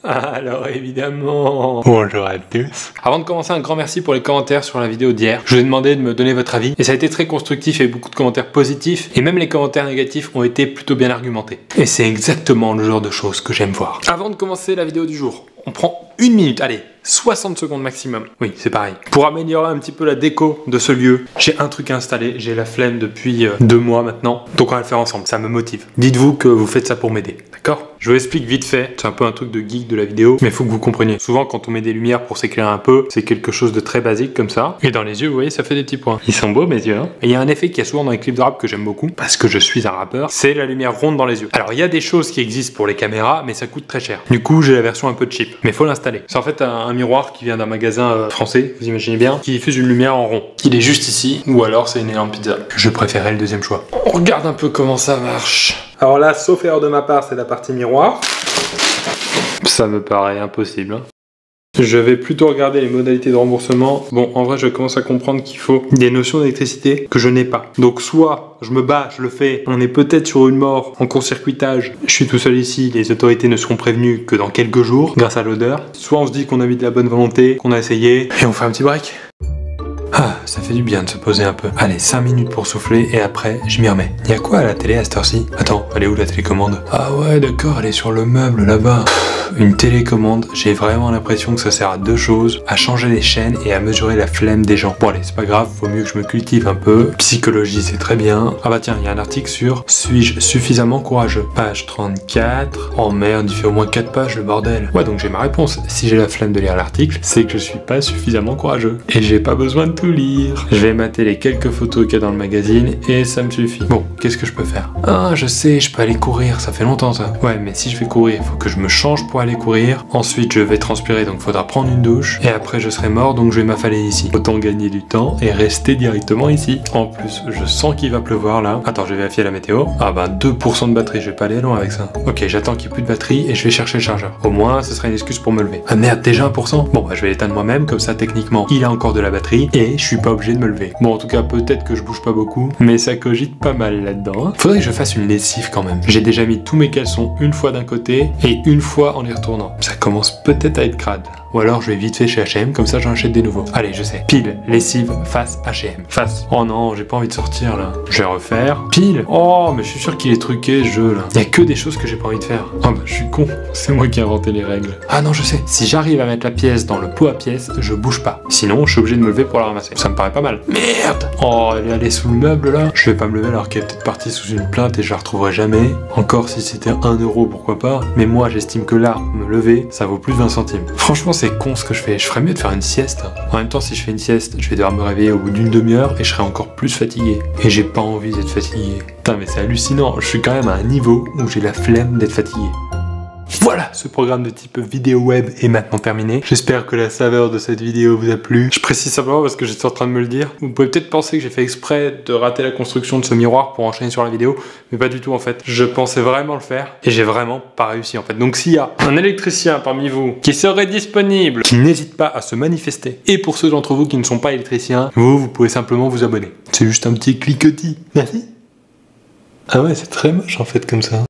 Alors évidemment, bonjour à tous. Avant de commencer, un grand merci pour les commentaires sur la vidéo d'hier. Je vous ai demandé de me donner votre avis et ça a été très constructif et beaucoup de commentaires positifs et même les commentaires négatifs ont été plutôt bien argumentés. Et c'est exactement le genre de choses que j'aime voir. Avant de commencer la vidéo du jour, on prend une minute, allez, 60 secondes maximum. Oui, c'est pareil. Pour améliorer un petit peu la déco de ce lieu, j'ai un truc à installer. J'ai la flemme depuis 2 mois maintenant. Donc on va le faire ensemble, ça me motive. Dites-vous que vous faites ça pour m'aider, d'accord? Je vous explique vite fait. C'est un peu un truc de geek de la vidéo, mais il faut que vous compreniez. Souvent, quand on met des lumières pour s'éclairer un peu, c'est quelque chose de très basique comme ça. Et dans les yeux, vous voyez, ça fait des petits points. Ils sont beaux, mes yeux, hein? Et il y a un effet qu'il y a souvent dans les clips de rap que j'aime beaucoup, parce que je suis un rappeur, c'est la lumière ronde dans les yeux. Alors, il y a des choses qui existent pour les caméras, mais ça coûte très cher. Du coup, j'ai la version un peu cheap, mais faut l'installer. C'est en fait un miroir qui vient d'un magasin français, vous imaginez bien, qui diffuse une lumière en rond. Il est juste ici, ou alors c'est une énorme pizza. Je préférais le deuxième choix. On regarde un peu comment ça marche. Alors là, sauf erreur de ma part, c'est la partie miroir. Ça me paraît impossible. Je vais plutôt regarder les modalités de remboursement. Bon, en vrai, je commence à comprendre qu'il faut des notions d'électricité que je n'ai pas. Donc, soit je me bats, je le fais, on est peut-être sur une mort en court-circuitage. Je suis tout seul ici, les autorités ne seront prévenues que dans quelques jours, grâce à l'odeur. Soit on se dit qu'on a mis de la bonne volonté, qu'on a essayé, et on fait un petit break. Ah, ça fait du bien de se poser un peu. Allez, 5 minutes pour souffler et après, je m'y remets. Y'a quoi à la télé à cette heure-ci? Attends, elle est où la télécommande? Ah ouais, d'accord, elle est sur le meuble là-bas. Une télécommande, j'ai vraiment l'impression que ça sert à 2 choses, à changer les chaînes et à mesurer la flemme des gens. Bon allez, c'est pas grave, faut mieux que je me cultive un peu. Psychologie, c'est très bien. Ah bah tiens, il y a un article sur « Suis-je suffisamment courageux ?» Page 34. Oh merde, il fait au moins 4 pages le bordel. Ouais, donc j'ai ma réponse. Si j'ai la flemme de lire l'article, c'est que je suis pas suffisamment courageux. Et j'ai pas besoin de tout lire. Je vais mater les quelques photos qu'il y a dans le magazine et ça me suffit. Bon, qu'est-ce que je peux faire? Ah, je sais, je peux aller courir, ça fait longtemps ça. Ouais, mais si je vais courir, il faut que je me change pour aller courir. Ensuite, je vais transpirer, donc faudra prendre une douche. Et après, je serai mort, donc je vais m'affaler ici. Autant gagner du temps et rester directement ici. En plus, je sens qu'il va pleuvoir là. Attends, je vais vérifier la météo. Ah bah 2% de batterie, je vais pas aller loin avec ça. Ok, j'attends qu'il n'y ait plus de batterie et je vais chercher le chargeur. Au moins, ce sera une excuse pour me lever. Ah merde, déjà 1%? Bon bah je vais l'éteindre moi-même, comme ça techniquement, il a encore de la batterie et je suis pas obligé de me lever. Bon, en tout cas, peut-être que je bouge pas beaucoup, mais ça cogite pas mal là-dedans. Faudrait que je fasse une lessive quand même. J'ai déjà mis tous mes caleçons une fois d'un côté et une fois en les retournant. Ça commence peut-être à être crade. Ou alors je vais vite fait chez H&M, comme ça j'en achète des nouveaux. Allez, je sais. Pile, lessive, face, H&M. Face. Oh non, j'ai pas envie de sortir là. Je vais refaire. Pile. Oh, mais je suis sûr qu'il est truqué ce jeu là. Il y a que des choses que j'ai pas envie de faire. Oh bah je suis con. C'est moi qui ai inventé les règles. Ah non, je sais. Si j'arrive à mettre la pièce dans le pot à pièces, je bouge pas. Sinon, je suis obligé de me lever pour la ramasser. Ça me paraît pas mal. Merde. Oh, elle est sous le meuble là. Je vais pas me lever alors qu'elle est peut-être partie sous une plainte et je la retrouverai jamais. Encore si c'était 1 €, pourquoi pas. Mais moi, j'estime que là, me lever, ça vaut plus de 20 centimes. Franchement, c'est con ce que je fais. Je ferais mieux de faire une sieste. En même temps, si je fais une sieste, je vais devoir me réveiller au bout d'une demi-heure et je serai encore plus fatigué. Et j'ai pas envie d'être fatigué. Putain, mais c'est hallucinant. Je suis quand même à un niveau où j'ai la flemme d'être fatigué. Voilà, ce programme de type vidéo web est maintenant terminé. J'espère que la saveur de cette vidéo vous a plu. Je précise simplement parce que j'étais en train de me le dire. Vous pouvez peut-être penser que j'ai fait exprès de rater la construction de ce miroir pour enchaîner sur la vidéo, mais pas du tout en fait. Je pensais vraiment le faire et j'ai vraiment pas réussi en fait. Donc s'il y a un électricien parmi vous qui serait disponible, qui n'hésite pas à se manifester. Et pour ceux d'entre vous qui ne sont pas électriciens, vous pouvez simplement vous abonner. C'est juste un petit cliquetis. Merci. Ah ouais, c'est très moche en fait comme ça.